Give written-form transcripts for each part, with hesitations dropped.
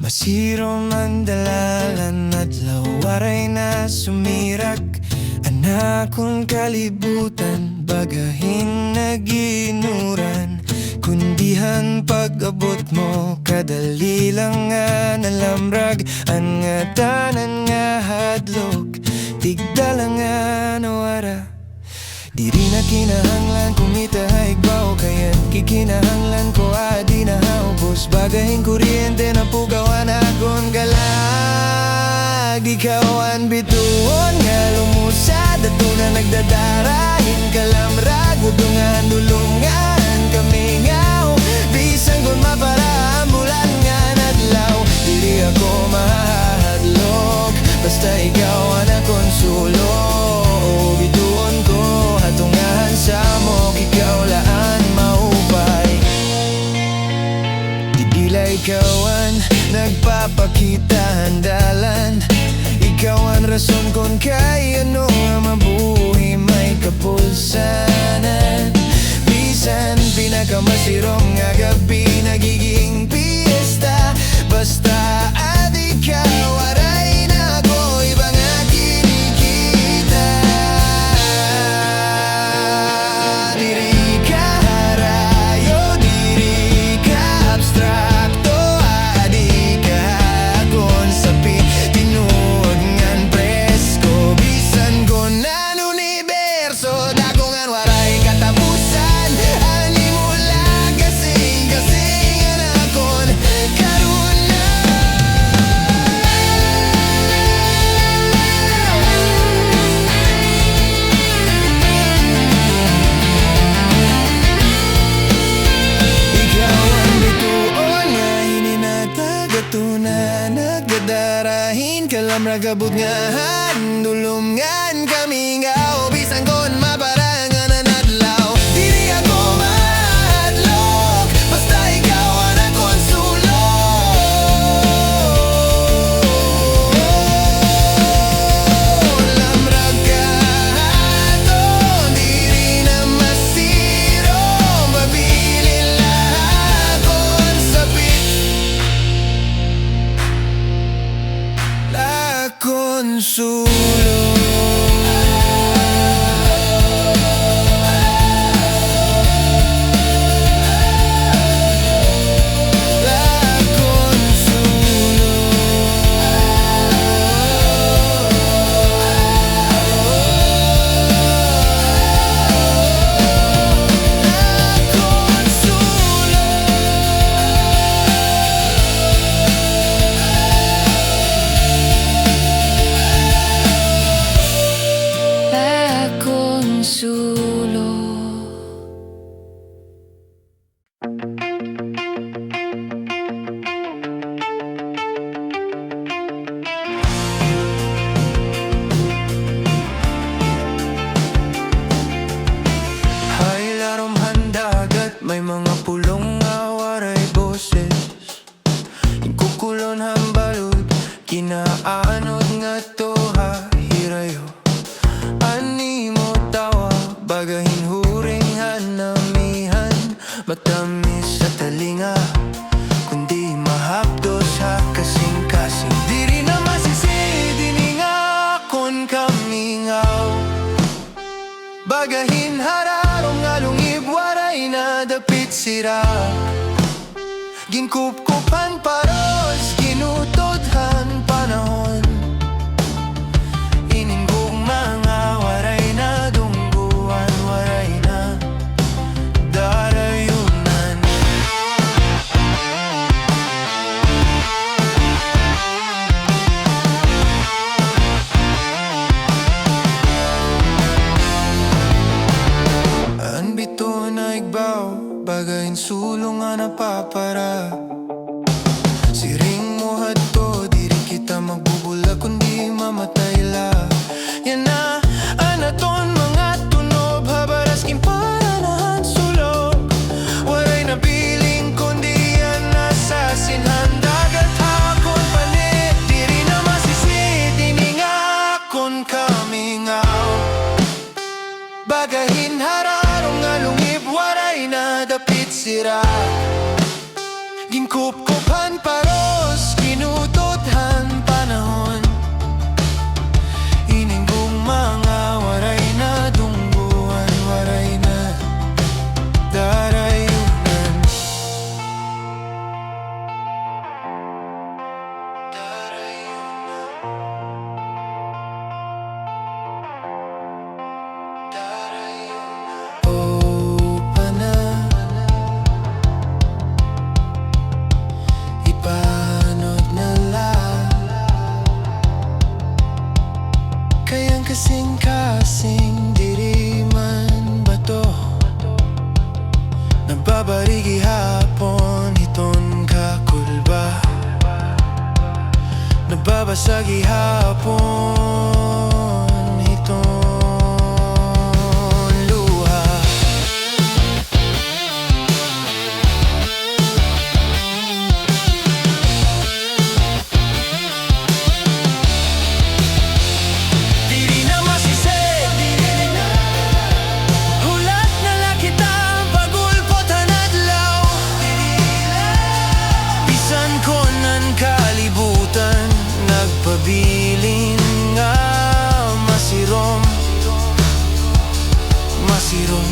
Masiro man dalalan at lawaray na sumirak. Anakong kalibutan, bagahin naginuran. Kundihan pag-abot mo, kadali lang nga nalamrag. Ang nga tanan nga hadlok, tigdala nga nawara. Diri na kinahanglan kumita haigbaw, kaya't kikinahanglan ko adi na haubos. Bagahing kuryente na pugawan akong galag. Ikaw ang bituon nga lumusad, ato na nagdadarahin kalamrag. Udungan dulungan kami ngaw, bisan kung mapara ang bulan nga nadlaw. Diri ako mahadlok, basta ikaw ang nakonsulo. Bituon ko hatungan sa mo, ikaw laan maupay. Didila ikaw ang nagpapakita handalan. Ikaw ang rason kung kaya ano ang mabuhi may kapulsanan. Bisan pinakamasirong nga gabi nagiging piyesta, basta at ikaw aray na ako ibang nga kinikita. Diri ka harayo, diri ka abstrakto, adi ka akong sapi tinuod ngan presko. Bisan ko nan universo, dako ngan waray katapusan. Ani mula kasing-kasing anakon karon na. Ikaw ang bituon nga hininatag at tuna nagdadarahin kalamrag abot nga handulungan kami ngaw, bisan kon mabarangan na nadlaw. Diri ako mahadlok, basta ikaw ang nakonsulo. Lamrag ka aton, diri na masiro, mabilin lakon sapit lakonsulo. Consulo. Hay larom handagat, may mga pulong nga waray boses. Ikukulon hambalod, kinaanod nga toha hirayo. Ani mo tawa, bagahin huring hanamihan. Matamis sa talinga, kundi mahapdos ha kasing-kasing. Diri na masisidi nga kon kami ngaw. Bagahin hararong alungib, waray na dapit sira. Ginkupkupan paros, ginutodhan panahon. Ininggong mga waray na dungguan, waray na darayunan. Ang bito na igbaw, bagayin sulong nga napapara. Siring mo hadto, diri kita magbubula kundi mamatay la. Yan na anaton mga tunob, habaras kimpanahan sulog. Waray na piling kundi yan nasasinhan. Dagat hakon panit, diri na masisiti ningakon kami ngaw. Bagahin hararong alungib, waray na dapit sira. Ginkupkupan paros, mababasa gihapon itong luha. Dili na masisig, hulat na lang kita pagulpot ang adlaw. Bisan ko nan kalibutan, nagpabilin nga masirom, masirom.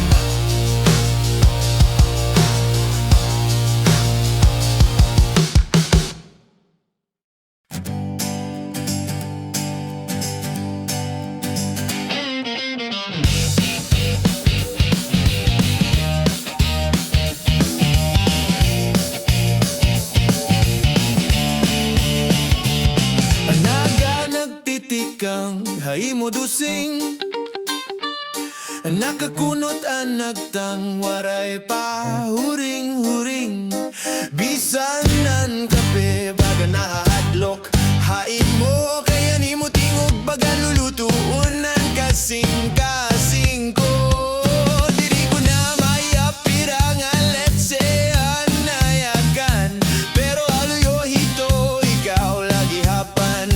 Nagtitikang haimo dusing, nakakunot ang nagtang waray pa huring-huring. Bisan nan kape baga nahadlok, hain mo kaya ni mo tingog baga lulutuon ng kasing-kasing ko. Diri ko na mayapirangan, let's say anayakan, pero aluyo hito ikaw lagi hapan.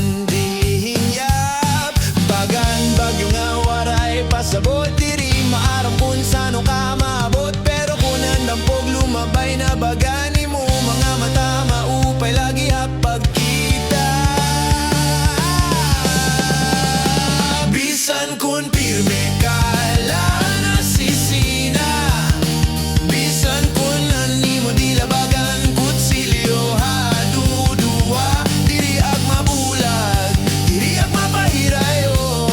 Pasabot diri maarampon sano ka maabot, pero kunan dampog lumabay na bagani mo mga mata maupay lagi hapagkita. Bisan kun pirme ka lang nasisina, bisan kun animo di labagan kutsilyo haduduwa. Diri ag mabulag, diri ag mapahirayo,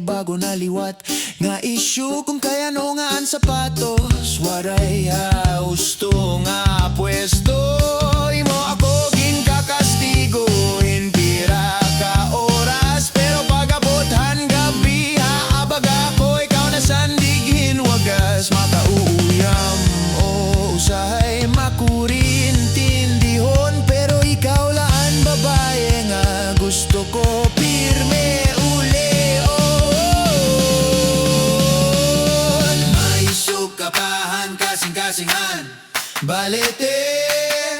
bago naliwat nga isyu kung kaya no nga ang sapatos. Waray husto nga pwesto, imo ako ginkakastigo hinpira ka oras, pero pagabothan gabi haabag ako ikaw na sandighin wagas makauuyam o usahay makurintindihon, pero ikaw laan babae nga gusto ko pirme. Kasingan balete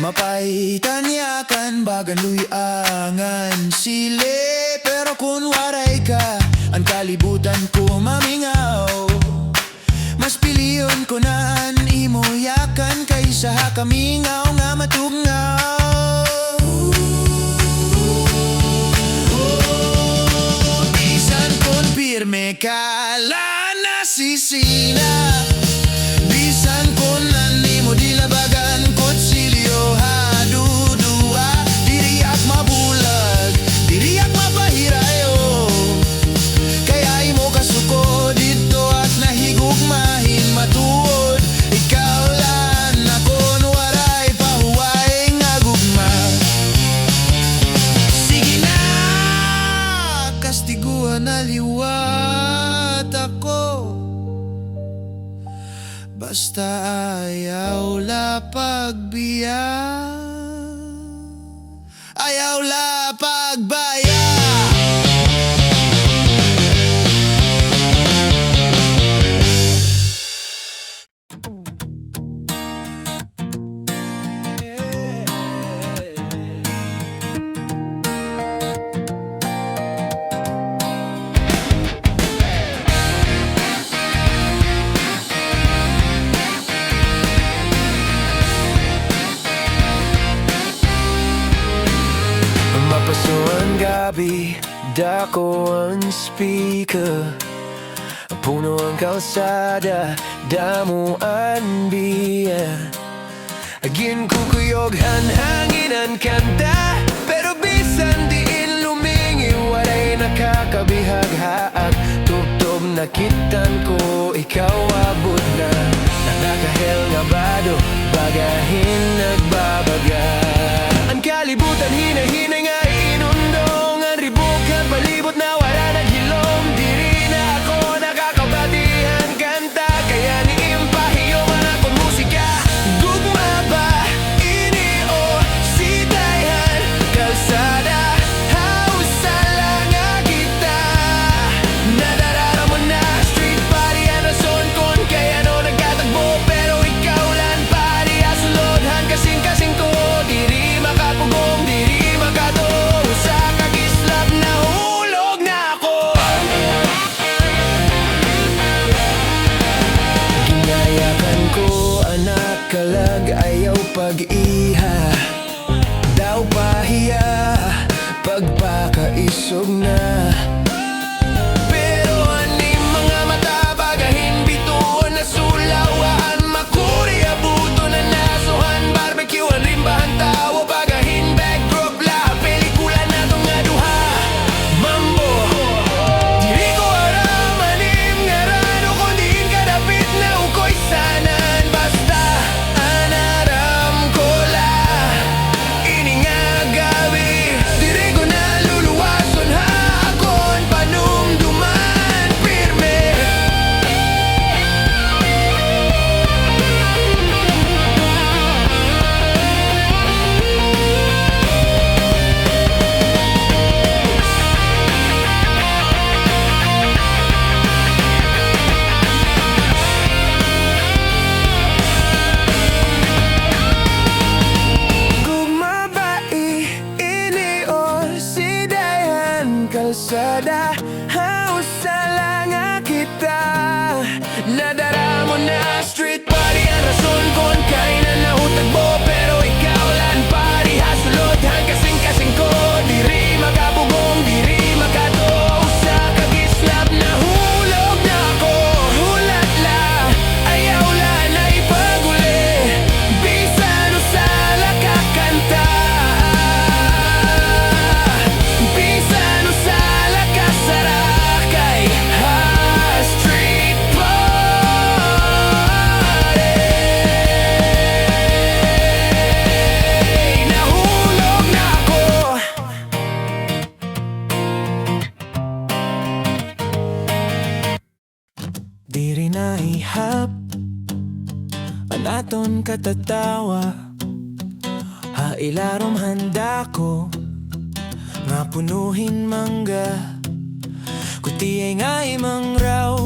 mapaitanyakan bagan luyangan sile, pero kun waray ka ang kalibutan ko mamingaw. Mas piliyon ko na imo yakan kaysa kamingaw nga matugnaw. Bisan kun pirme ka la nasisina, bisan kun animo di labagan kutsilyo haduduwa. Diri ak mabulag, diri ak mapahirayo, kaya imo kasuko dito at nahigugmahin matuod. Ikaw lang nakon waray pahuway nga gugma. Sige na kastiguan naliwat ako, basta ayaw la pagbiya, ayaw la pagbaya. Mapasuan gabi, dako ang speaker, puno ang kalsada, damo ang biya. Agin kukuyog ang hangin ang kanta, pero bisan diin lumingi waray nakakabihaghaag. Tubtob nakitan ko, ikaw abot na, nakakahel nga bado, bagahin nagbabaga. Ang kalibutan pag-iha daw pahiya pagpakaisog na. Pero ani mga mata bagahin bituon na sulawaan makuri abuto na nasuhan barbecue ang rimbahan tawo bagahin backdrop la pelikula na tong nga duha mambo. Dili ko aram anim nga rano kundi kadapit na ukoy sanan basta anaram ko la ini nga gabi. Dili ko na luluwason ha akon panumduman pirme. Gumabai ini o si dayan kalsada hausa lang nga kita nadara mo na street party ang rason kon kainan na utagbo pero ikaw lan pari hasulod hang kasing-kasing ko diri makabugong diri makato sa kagislap na hulog na ako hulat la ayaw la na ipaguli bisan usala kakanta bisan usala kasarakay ha street party nahulog na ako. Diri na ihap ang aton katatawa hailarom handa ko nga punuhin mangga kuti ay nga imang raw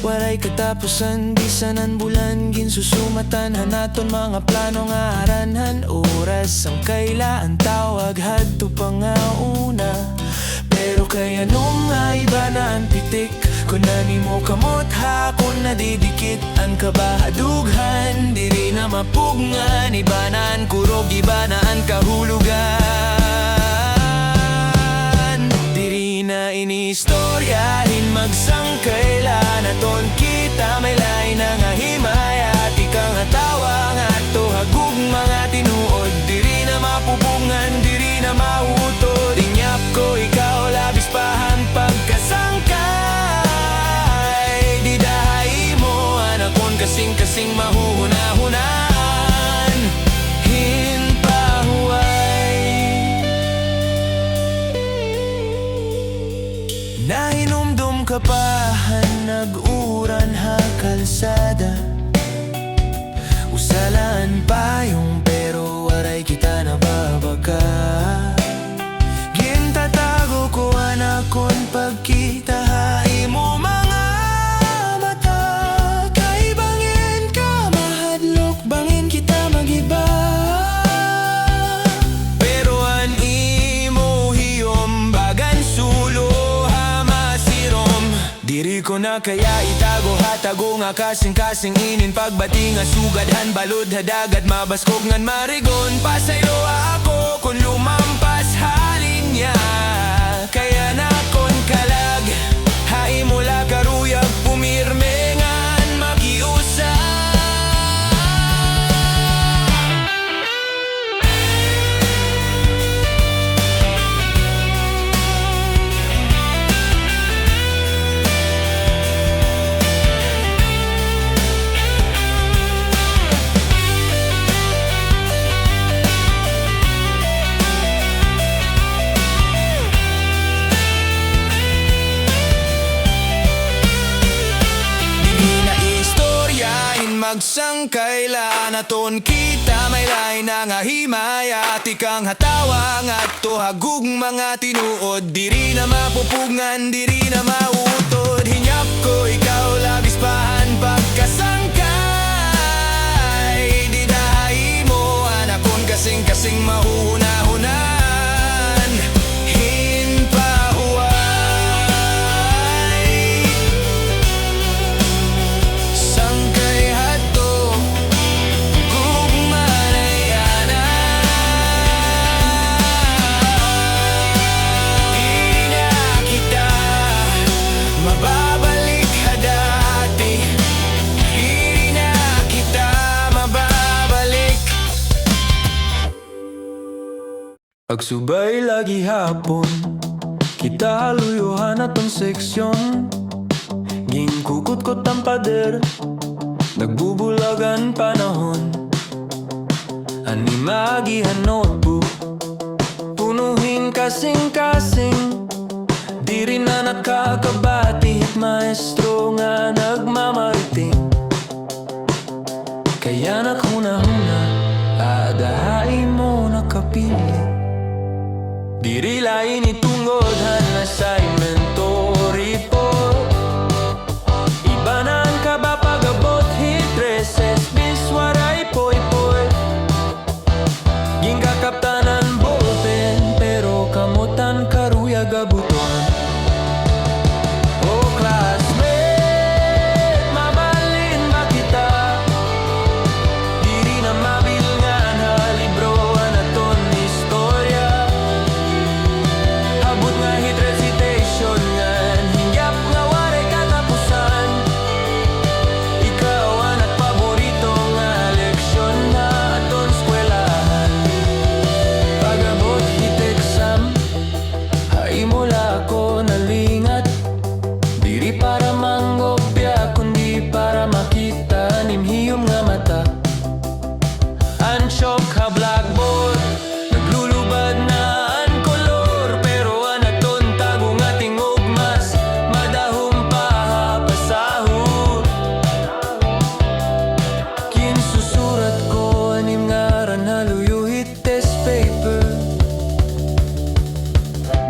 walay katapusan bisanan bulan ginsusumatan hanaton mga plano nga aranhan oras ang kaila ang tawag hadto pa nga una pero kaya nung nga iba na ang titik kung nani mo kamot ha kung nadidikit ang kabahadughan diri na mapugngan ibanan kurog ibanaan kahulugan diri na inistoryahin magsangkailan aton kita may lain na nga himayat ikang atawa nga to hagug mga tinuod diri na mapupungan diri na mautod inyap ko ikaw labis pahan pagkasangkay di dahay mo anakon kasing-kasing mahuhuna-hunan hinpahuay nahinumdum ka pa nag-uran ha kalsada usalaan payong pero waray kita nababaka gintatago ko anakon pagkita hai mo mga mata kay bangin ka mahadlok bangin kita magiba pero an imo hiyom bagan sulo hamasirom diri ko na kaya itago hatago nga kasing-kasing inin pagbati nga sugadhan balod hadagat mabaskog ngan marigon pasaylo ako kung lumampas halin niya kaya na kon kalag hai mula karuyag pumirme ngan magiusa. Magsangkailan aton kita may lain na nga himaya tikang hatawa nga to hagug mga tinuod diri na mapupugngan diri na mautod hinyap ko ikaw labis pahan pagkasangkay di dahay mo anakon kasing-kasing mahuhuna-hunan hinpahuay sangkay hato gugmanaya Agsubay lagi hapon, kita haluyuhan atong seksyon. Ginkukot-kot ang pader, nagbubulagan panahon. Animagihan notebook, punuhin kasing-kasing. Di rin na nakakabati, maestro nga nagmamariting. Kaya naghuna-huna, adahain mo nakapili. Diri lain itungod han assignment o report. Iba na ang kaba pagabot, hit recess, biswaray poy-poy. Gingkakaptanan ballpen, pero kamutan karuya gabuton. Oh classmate, mabalin ba kita? Diri na mabilngan ha libro anaton istorya. Abot nga hit recitation ngan, hinggap nga waray katapusan. Ikaw anak paborito nga leksyon na aton eskwelahan. Pagabot hit exam, haimula ako nalingat. Diri para manggopya, kundi para makita nimhiyom nga mata. Ansyok ha blackboard, naglulubad na ang kolor. Pero anaton tago nga tingog mas madahom pa ha pasahod. Kinsusurat ko anim ngaran haluyuhit test paper.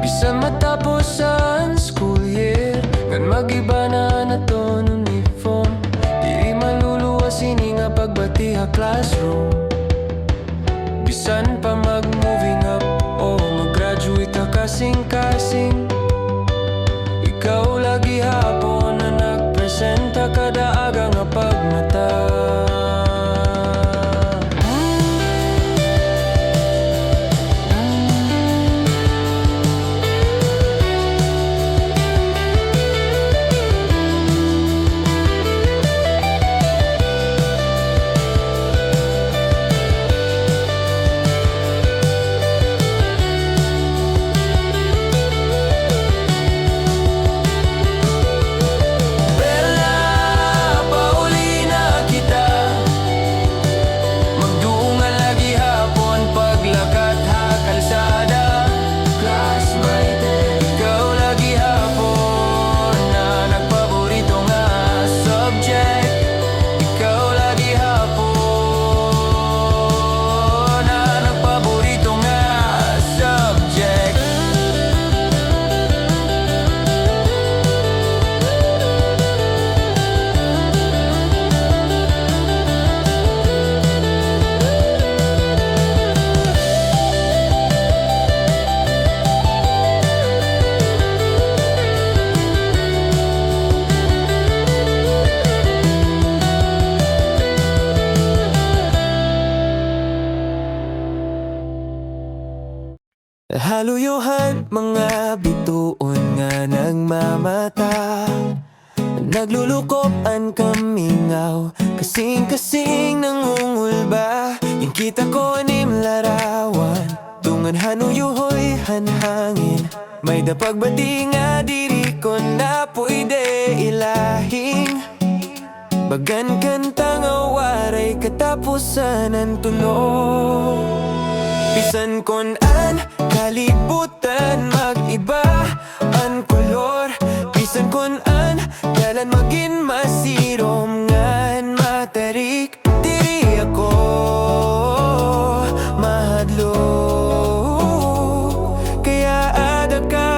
Bisan matapos ang school year, ngan magiba na naton uniform. Diri maluluwas ini nga pagbati ha classroom. Bisan pa mag-moving up o mag-graduate ha kasing-kasing. Ikaw lagi hapon na nagpresenta kada aga nga pagmata. Haluyuhan mga bituon nga nagmamata. Naglulukopan kami ngaw, kasing-kasing nangungulba. Yung kita ko anim larawan, tungan hanuyuhoy hanhangin. May dapagbati nga diri ko na pwede ilahing. Bagan kanta nga waray katapusan ang tunog. Bisan kon an kalibutan mag-iba ang kolor. Bisan kon an dalan magin masirom ngan matarik. Diri ako mahadlo, kaya ada ka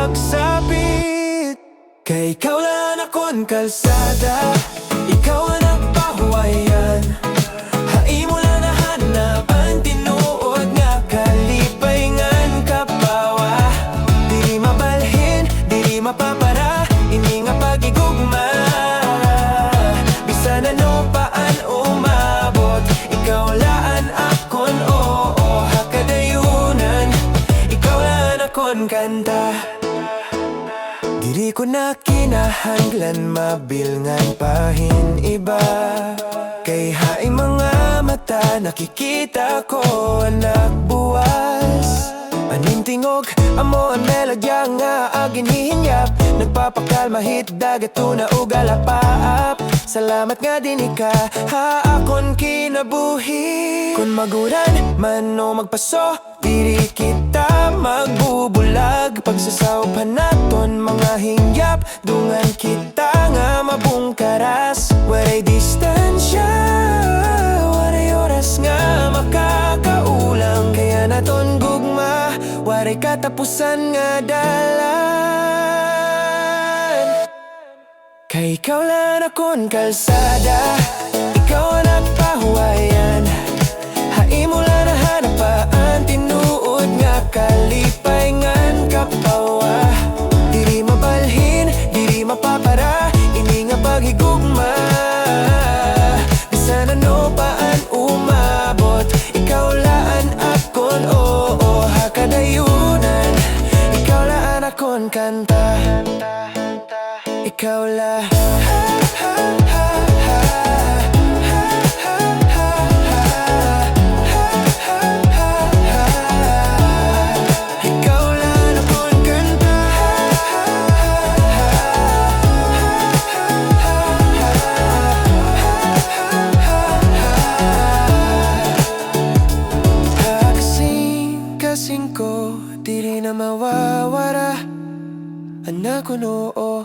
agsapit. Kay ikaw lang akon kalsada, ikaw ang nagpahuwayan. Haimo lang nahanap ang tinuod nga kalipay ngan kapawa. Diri mabalhin, diri mapapara, ini nga pagigugma. Bisan ano paan umabot, ikaw laan akon oo hakadayunan. Ikaw laan akon kanta. Diri ko na kinahanglan mabilngan pahin iba. Kay haing mga mata nakikita ko anak buwas. Panintingog amo ang melodya nga agin hihinyap. Nagpapakalma hit dagat tuna ug alapaap. Salamat nga din ika haakon kinabuhi. Kung maguran man o magpaso, diri kita magbubulag. Pagsasawpan naton mga hingyap, dungan kita nga mabungkaras. Waray distansya, waray oras nga makakaulang. Kaya naton gugma, waray katapusan nga dalan. Kay ikaw lang akong kalsada, ikaw ang nagpahuwayan. Haimo lang na hanapaan, tinuod nga kalipay ngan kapawa. Diri mabalhin, diri mapapara, ini nga paghigugma. Bisan ano paan umabot, ikaw laan akon oo hakadayunan. Ikaw laan akon kanta, ikaw la ikaw la akong kanta. Kasing ko, diri na mawawara. Anak ko noo